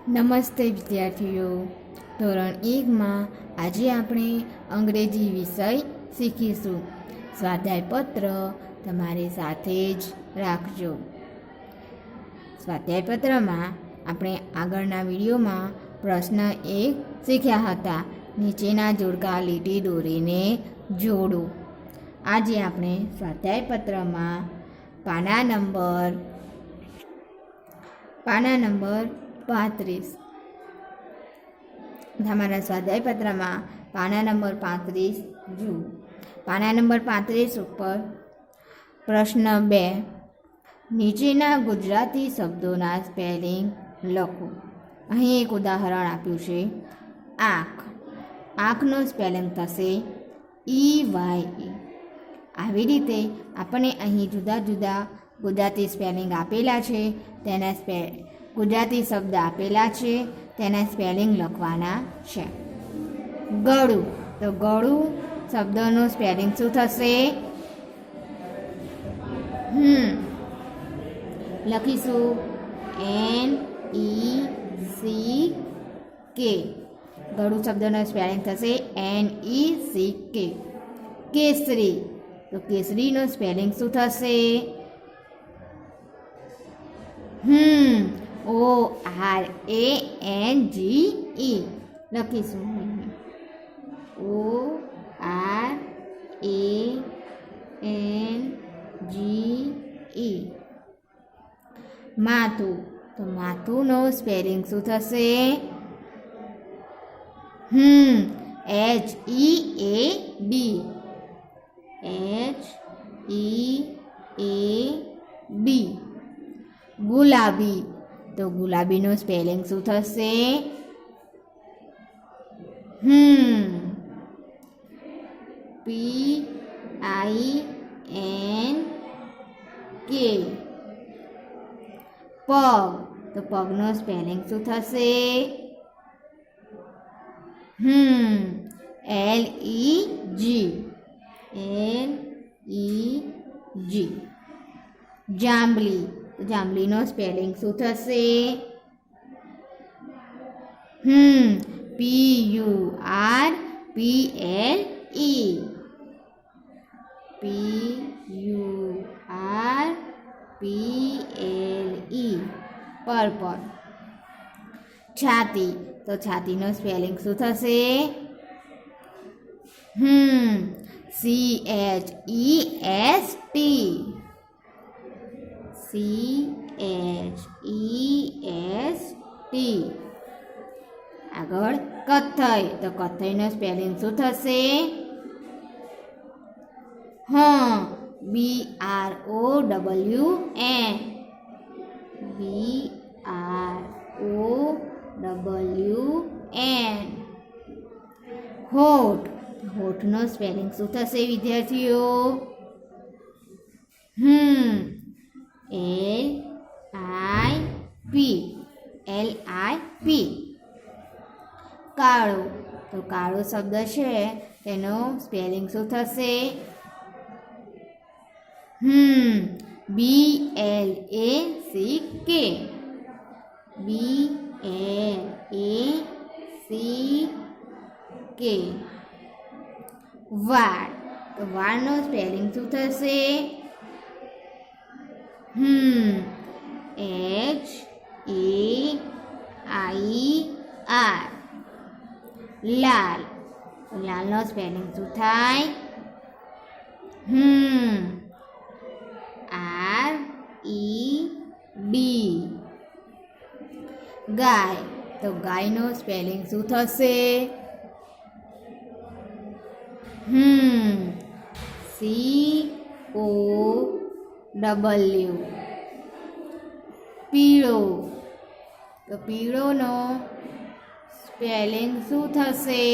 નમસ્તે વિદ્યાર્થીઓ. ધોરણ 1માં આજે આપણે અંગ્રેજી વિષય શીખીશું. સ્વાધ્યાયપત્ર તમારી સાથે જ રાખજો. સ્વાધ્યાયપત્રમાં આપણે આગળના વિડીયોમાં પ્રશ્ન 1 શીખ્યા હતા. નીચેના જોડકા લીટી દોરીને જોડો. આજે આપણે સ્વાધ્યાયપત્રમાં પાના નંબર 35 તમારા સ્વાધ્યાયપત્રમાં પાના નંબર 35 જુઓ. પાના નંબર 35 ઉપર પ્રશ્ન 2, નીચેના ગુજરાતી શબ્દોના સ્પેલિંગ લખો. અહીં એક ઉદાહરણ આપ્યું છે, આંખ. આંખનો સ્પેલિંગ થશે EYE. આવી રીતે આપણે અહીં જુદા જુદા ગુજરાતી સ્પેલિંગ આપેલા છે, તેના ગુજરાતી શબ્દ આપેલા છે, તેના સ્પેલિંગ લખવાના છે. ગળું, તો ગળું શબ્દનું સ્પેલિંગ શું થશે? લખીશું NECK. ગળું શબ્દનો સ્પેલિંગ થશે NECK. કેસરી, તો કેસરીનો સ્પેલિંગ શું થશે? ORANGE. લખીશું ORANGE. માથું, તો માથુંનો સ્પેલિંગ શું થશે? HEAD. HEAD. ગુલાબી, તો ગુલાબીનો સ્પેલિંગ શું થશે? PINK. પગ, તો પગનો સ્પેલિંગ શું થશે? LEG. જાંબલી, તો જાંબલીનો સ્પેલિંગ શું થશે? PURPLE. પર્પલ. છાતી, તો છાતીનો સ્પેલિંગ શું થશે? CHEST. આગળ કથ્થઈ, તો કથ્થઈનો સ્પેલિંગ શું થશે? BROWN. હોઠ, હોઠનો સ્પેલિંગ શું થશે વિદ્યાર્થીઓ? LIP. કાળો, તો કાળો શબ્દ છે, તેનો સ્પેલિંગ શું થશે? BLACK. BLACK. વાળ, તો વાળનો સ્પેલિંગ શું થશે? HAIR. લાલ, લાલનો સ્પેલિંગ શું થાય? RED. ગાય, તો ગાયનો સ્પેલિંગ શું થશે? COW. પીળો, તો પીળોનો સ્પેલિંગ શું થશે?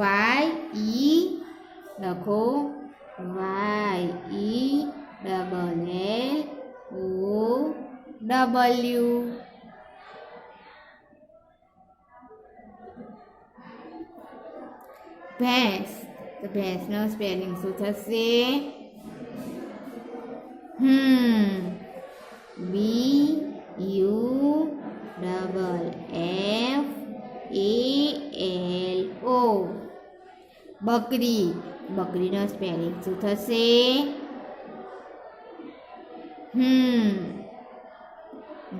YE. લખો YELLOW. ભેંસ, તો ભેંસનો સ્પેલિંગ શું થશે? બકરી. બકરીનો સ્પેલિંગ શું થશે?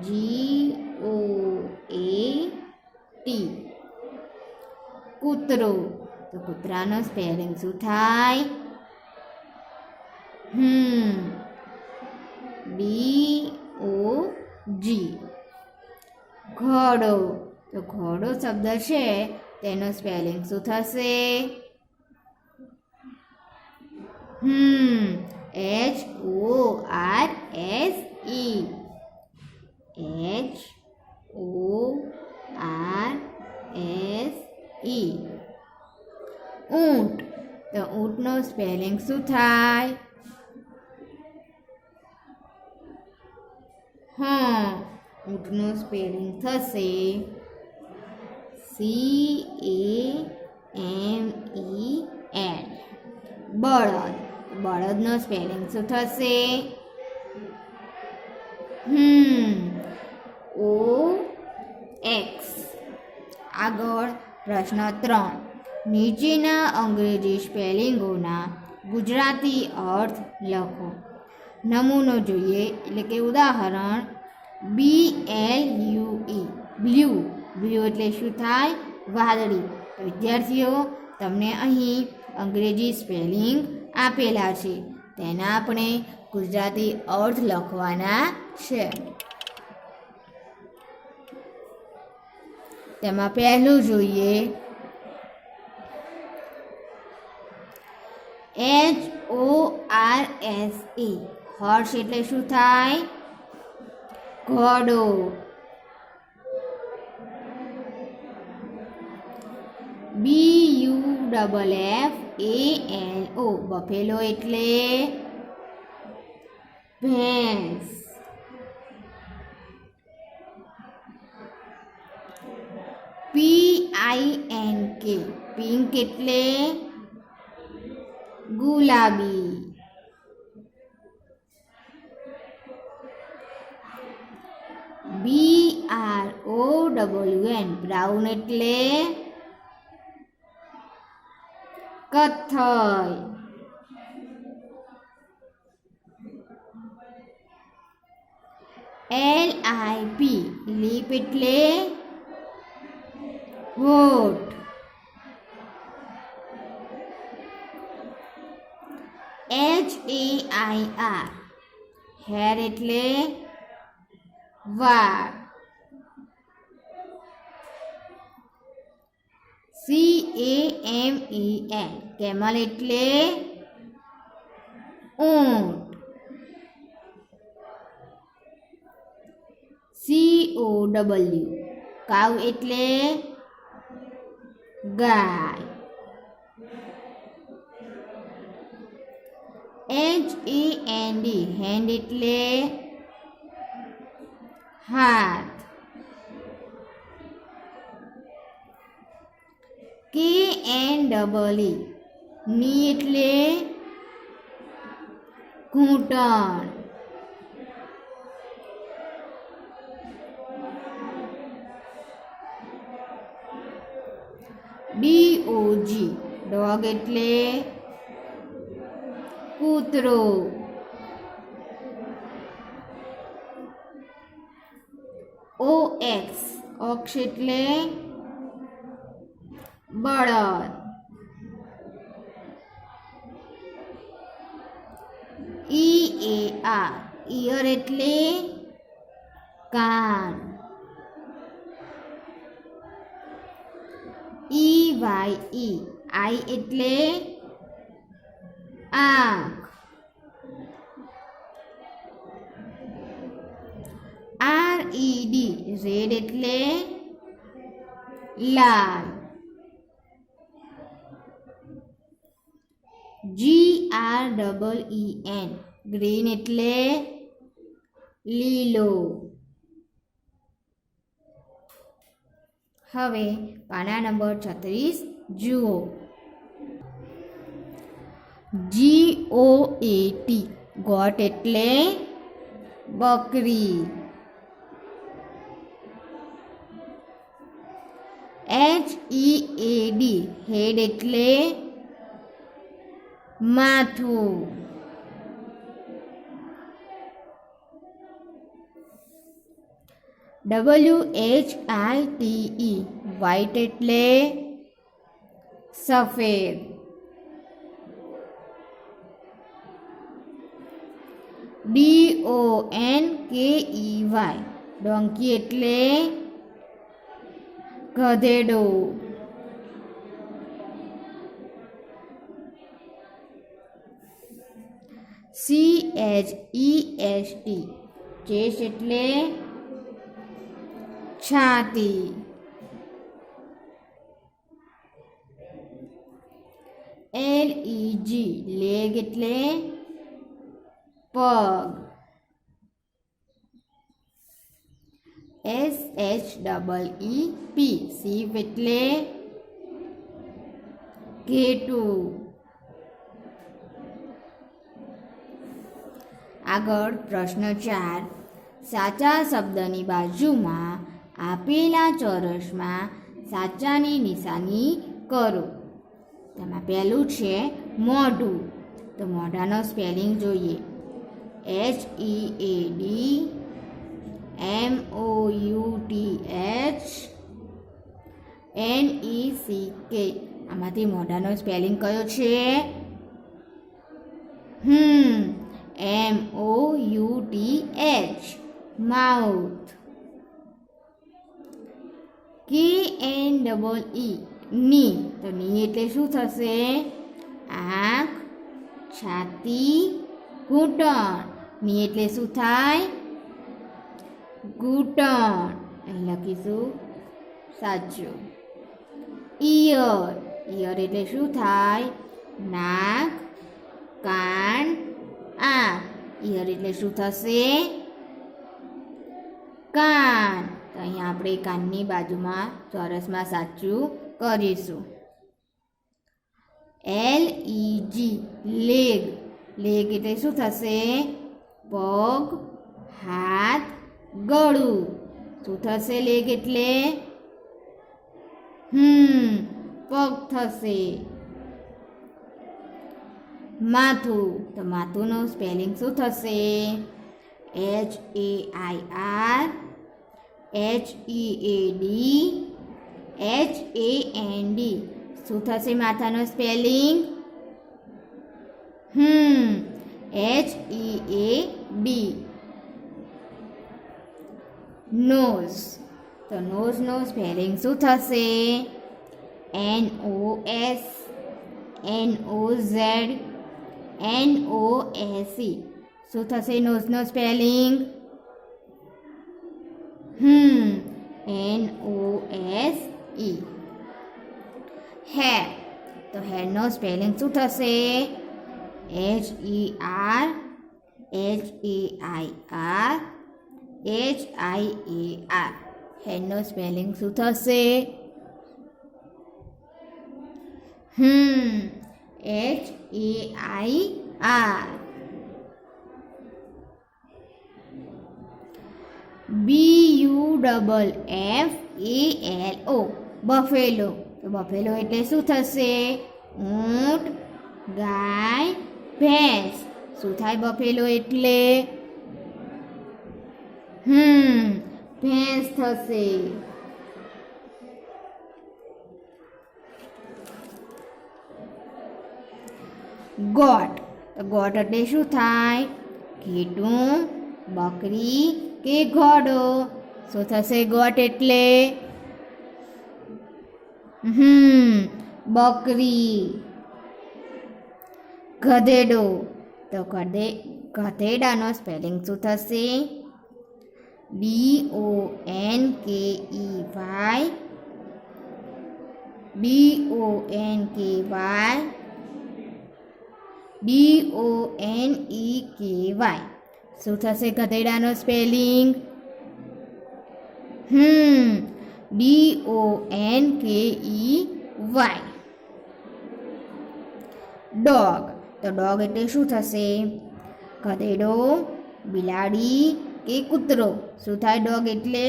GOAT. કૂતરો. તો કૂતરાનો સ્પેલિંગ શું થાય? DOG. ઘોડો. તો ઘોડો શબ્દ છે તેનો સ્પેલિંગ શું થશે? HORSE. ઊંટ. તો ઊંટનો સ્પેલિંગ શું થાય? ઊંટનું સ્પેલિંગ થશે CAMEL. બળદ. બળદનો સ્પેલિંગ શું થશે? OX. આગળ પ્રશ્ન 3. નીચેના અંગ્રેજી સ્પેલિંગોના ગુજરાતી અર્થ લખો. નમૂનો જોઈએ એટલે કે ઉદાહરણ BLUE. બ્લુ. બ્લુ એટલે શું થાય? વાદળી. વિદ્યાર્થીઓ, તમને અહીં અંગ્રેજી સ્પેલિંગ આપેલા છે, તેના આપણે ગુજરાતી અર્થ લખવાના છે. તેમાં પહેલું જોઈએ HORSE. હોર્સ એટલે શું થાય? ઘોડો. BUFFALO. બફેલો એટલે ભેંસ. PINK. પિંક એટલે ગુલાબી. BROWN. બ્રાઉન એટલે કથ્થઈ. LIP. લીપ એટલે હોઠ. HAIR. હેર એટલે વાળ. CAMEL. કેમલ એટલે ઊંટ. COW. કાવ એટલે ગાય. HAND. હેન્ડ એટલે હાથ. KNEE. ની એટલે ઘૂંટણ. DOG. ડોગ એટલે કૂતરો. OX. ઓક્ષ એટલે બળદ. EAR. ઈયર એટલે કાન. EYE. આઈ એટલે આંખ. RED. રેડ એટલે લાલ. GREEN. ગ્રીન એટલે લીલો. હવે પાના નંબર 36 જુઓ. GOAT. ગોટ એટલે બકરી. HEAD. હેડ એટલે માથું. WHITE વ્હાઇટ એટલે સફેદ. DONKEY ડોંકી એટલે ગધેડો. CHEST ચેસ્ટ એટલે છાતી. LEG લેગ એટલે પગ. SHEEP શીપ એટલે ઘેટું. આગળ પ્રશ્ન 4. સાચા શબ્દની બાજુમાં આપેલા ચોરસમાં સાચાની નિશાની કરો. તેમાં પહેલું છે મોઢું. તો મોઢાનો સ્પેલિંગ જોઈએ. HEADMOUTHNECK. આમાંથી મોઢાનો સ્પેલિંગ કયો છે? MOUTH mouth. KNEE ની. તો ની એટલે શું થશે? આંખ, છાતી, ઘૂંટણ. ની એટલે શું થાય? ઘૂંટણ. અહીં લખીશું સાચું. ઈયર. ઈયર એટલે શું થાય? નાક, કાન, આંખ. ઈયર એટલે શું થશે? કાન. તો અહીંયા આપણે કાનની બાજુમાં ચોરસમાં સાચું કરીશું. LEG leg. લેગ એટલે શું થશે? પગ, હાથ, ગળું. શું થશે લેગ એટલે? પગ થશે. માથું. તો માથુંનું સ્પેલિંગ શું થશે? HAIRHEADHAND. શું થશે માથાનો સ્પેલિંગ? HEAD. નોઝ. તો નોઝનો સ્પેલિંગ શું થશે? NOS NOZ NOSE. શું થશે નોઝનો સ્પેલિંગ? NOSE. હેર. તો હેરનો સ્પેલિંગ શું થશે? HERHAIR HIAR. હેરનો સ્પેલિંગ શું થશે? HAIR. BUFFALO Buffalo. તો બફેલો એટલે શું થશે? ઊંટ, ગાય, ભેંસ. શું થાય બફેલો એટલે? ભેંસ થશે. ગોટ. તો ગોટ એટલે શું થાય? ઘેટું, બકરી કે ઘોડો. શું થશે ગોટ એટલે? બકરી. ગધેડો. તો ગધેડાનો સ્પેલિંગ શું થશે? DONKEY. શું થશે ગધેડાનો સ્પેલિંગ? DONKEY. ડોગ. તો ડોગ એટલે શું થશે? ગધેડો, બિલાડી કે કૂતરો. શું થાય ડોગ એટલે?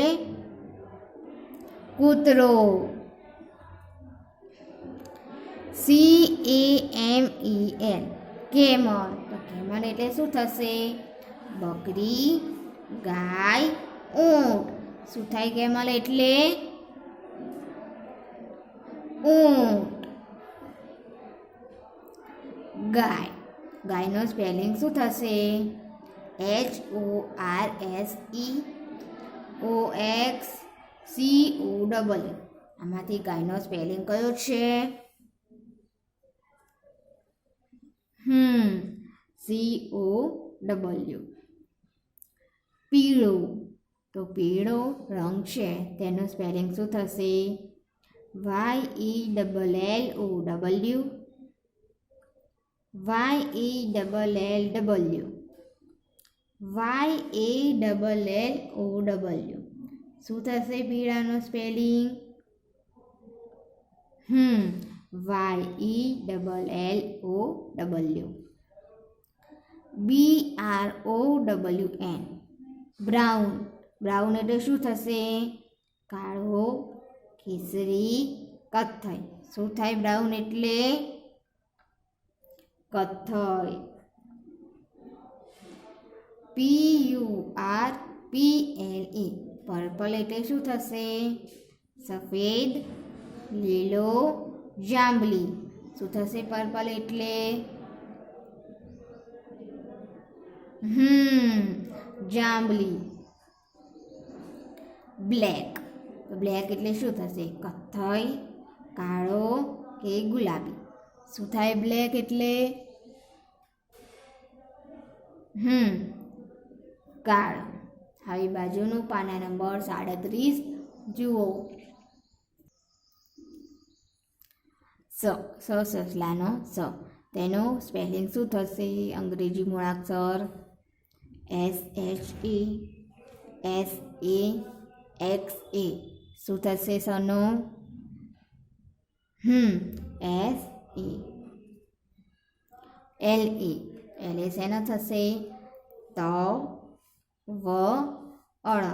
કૂતરો. CAMEL camel. તો કેમલ એટલે શું થશે? બકરી, ગાય, ઊંટ. શું થાય કેમલ એટલે? ઊંટ. ગાય. ગાયનો સ્પેલિંગ શું થશે? HORSEOXCOW. આમાંથી ગાયનો સ્પેલિંગ કયો છે? COW. પીળો. તો પીળો રંગ છે તેનું સ્પેલિંગ શું થશે? YELLLOW. YELLLOW. શું થશે પીળાનો spelling? YELLLOW. BROWN. Brown. Brown એટલે શું થશે? કાળો, કેસરી, કથ્થઈ. શું થાય બ્રાઉન એટલે? કથ્થઈ. PURPLE. પર્પલ એટલે શું થશે? સફેદ, લીલો, જાંબલી. શું થશે પર્પલ એટલે? જાંબલી. બ્લેક. તો બ્લેક એટલે શું થશે? કથ્થઈ, કાળો કે ગુલાબી. શું થાય બ્લેક એટલે? કાળો. હવે બાજુનું પાના નંબર 37 જુઓ. સસલાનો સ. તેનો સ્પેલિંગ શું થશે? અંગ્રેજી મૂળાક્ષર SHASAXA. શું થશે સનો? SALE. એટલે શેનો થશે? ત વ અળ.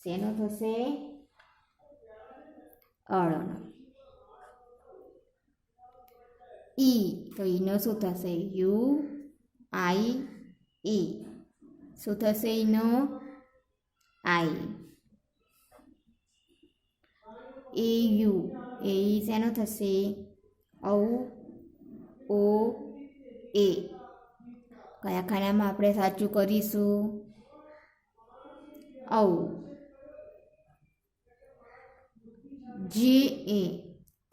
શેનો થશે? અળનો. ઈ. તો ઈનો શું થશે? UIE. શું થશે ઈનો? આઈ. AU. એ શેનો થશે? ઔ ઓ એ. કયા ખાનામાં આપણે સાચું કરીશું? ઔ. JA.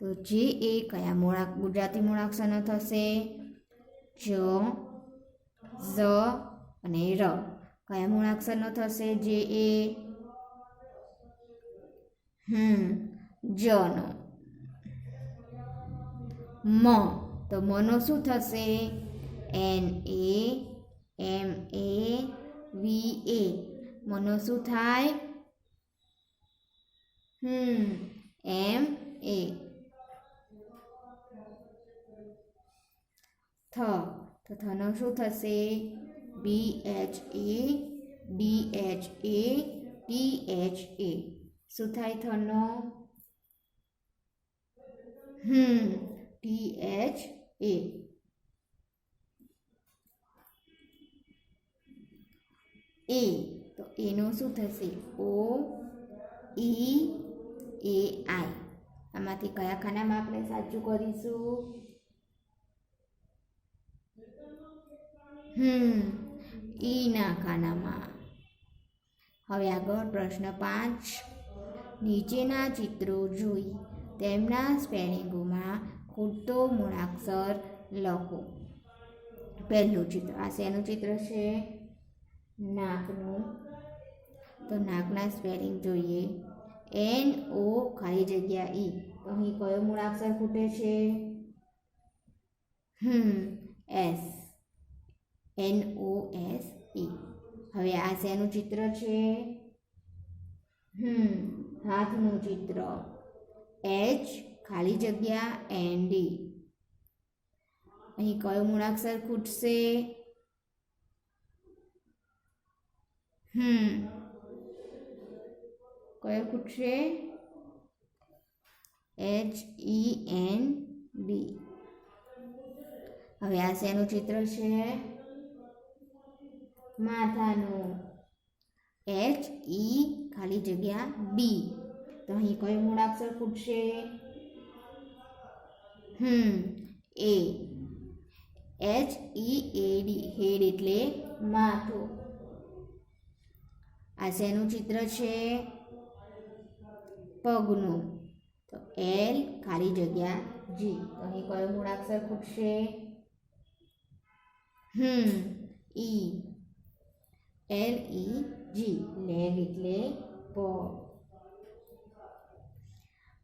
તો JA કયા ગુજરાતી મૂળાક્ષરનો થશે? જ, ઝ અને ર. કયા મૂળાક્ષરનો થશે JA? જનો. મ. તો મનો શું થશે? NAMAVA. મનો શું થાય? MA. થ. તો થનો શું થશે? BHADHATHA. શું થાય થનો? THA. એ. તો એનું શું થશે? OEAI. આમાંથી કયા ખાનામાં આપણે સાચું કરીશું? ઈના ખાનામાં. હવે આગળ પ્રશ્ન 5. નીચેના ચિત્રો જોઈ તેમના સ્પેલિંગોમાં ખૂટતો મૂળાક્ષર લખો. પહેલું ચિત્ર. આ શેનું ચિત્ર છે? નાકનું. તો નાકના સ્પેલિંગ જોઈએ. NO ખાલી જગ્યા ઈ. તો અહીં કયો મૂળાક્ષર ખૂટે છે? S. NOSE. હવે આ શેનું ચિત્ર છે? હાથનું ચિત્ર. H ખાલી જગ્યા ND. અહીં કયો મૂળાક્ષર ખૂટશે? કયો ખૂટશે? HEND. હવે આ શેનું ચિત્ર છે? માથાનું. H E ખાલી જગ્યા D. તો અહીં કયો મૂળાક્ષર ખૂટશે? A. H E A D. હેડ એટલે માથું. આ શેનું ચિત્ર છે? પગનું. તો L ખાલી જગ્યા G. તો અહીં કયો મૂળાક્ષર ખૂટશે? E. L E G. Leg એટલે પગ.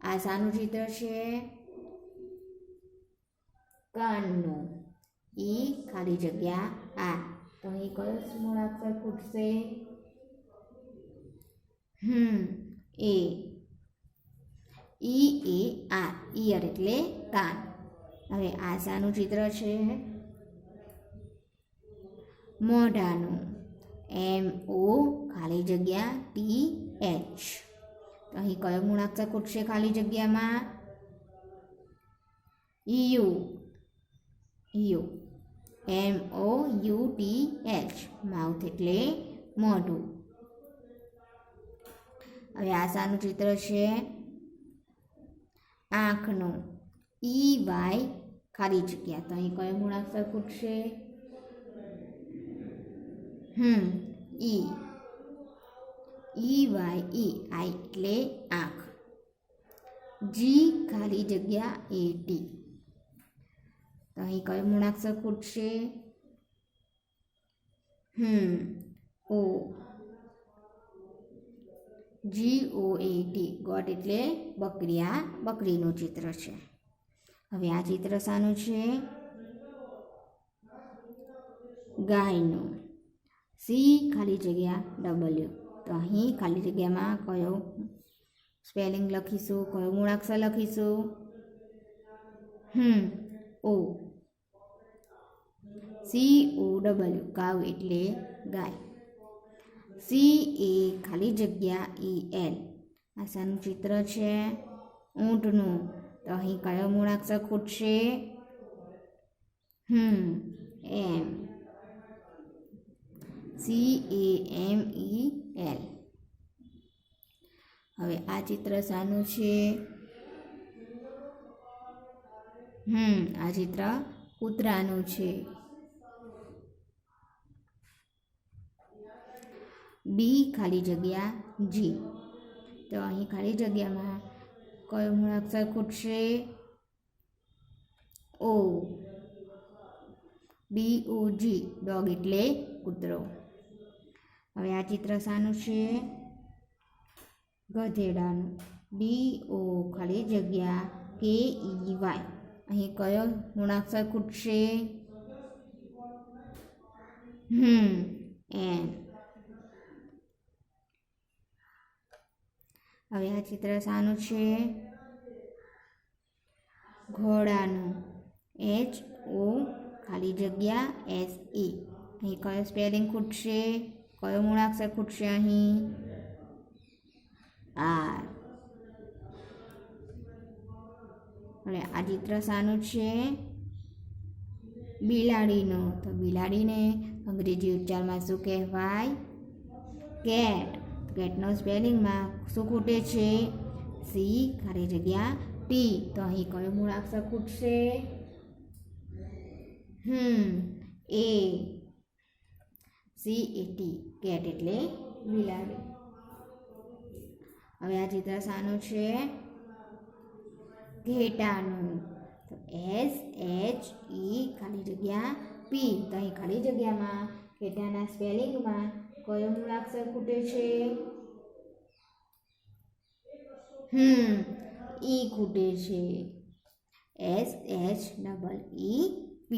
આ શાનું ચિત્ર છે? કાનનું. E ખાલી જગ્યા આ. તો અહીં કયો મૂળાક્ષર ખૂટશે? A. E A R. ઈયર એટલે કાન. હવે આ શાનું ચિત્ર છે? મોઢાનું. M O ખાલી જગ્યા T H. તો અહીં કયો મૂળાક્ષર ખૂટશે ખાલી જગ્યામાં? U. U. M O U T H. Mouth એટલે મોઢું. હવે આ શાનું ચિત્ર છે? આંખનું. E Y ખાલી જગ્યા. તો અહીં કયો મૂળાક્ષર ખૂટશે? E. E Y E. I એટલે આંખ. G ખાલી જગ્યા A T. તો અહીં કયો મૂળાક્ષર ખૂટશે? O. G O A T. Goat એટલે બકરી. આ બકરીનું ચિત્ર છે. હવે આ ચિત્ર શાનું છે? ગાયનું. C ખાલી જગ્યા W. તો અહીં ખાલી જગ્યામાં કયો સ્પેલિંગ લખીશું? કયો મૂળાક્ષર લખીશું? O. C O W. કાવ એટલે ગાય. C A ખાલી જગ્યા E L. આ શાનું ચિત્ર છે? ઊંટનું. તો અહીં કયો મૂળાક્ષર ખૂટશે? M. C A M E L. હવે આ ચિત્ર શાનું છે? આ ચિત્ર કૂતરાનું છે. D ખાલી જગ્યા G. તો અહીં ખાલી જગ્યામાં કયો મૂળાક્ષર ખૂટશે? O. D O G. Dog એટલે કૂતરો. હવે આ ચિત્ર શાનું છે? ગધેડાનું. D O ખાલી જગ્યા K E Y. અહીં કયો મૂળાક્ષર ખૂટશે? N. હવે આ ચિત્ર શાનું છે? ઘોડાનું. H O ખાલી જગ્યા S E. અહીં કયો સ્પેલિંગ ખૂટશે? કયો મૂળાક્ષર ખૂટશે અહીં? R. હવે આ ચિત્ર શાનું છે? બિલાડીનું. તો બિલાડીને અંગ્રેજી ઉચ્ચારમાં શું કહેવાય? કેટ. કેટનો સ્પેલિંગમાં શું ખૂટે છે? C ખાલી જગ્યા T. તો અહીં કયો મૂળાક્ષર ખૂટશે? A. C A T. Cat એટલે બિલાડી. હવે આ ચિત્ર શાનું છે? ઘેટાનું. તો S H E ખાલી જગ્યા P. તો અહીં ખાલી જગ્યામાં ઘેટાના સ્પેલિંગમાં કયો મૂળાક્ષર ખૂટે છે? E ખૂટે છે. S H E E P.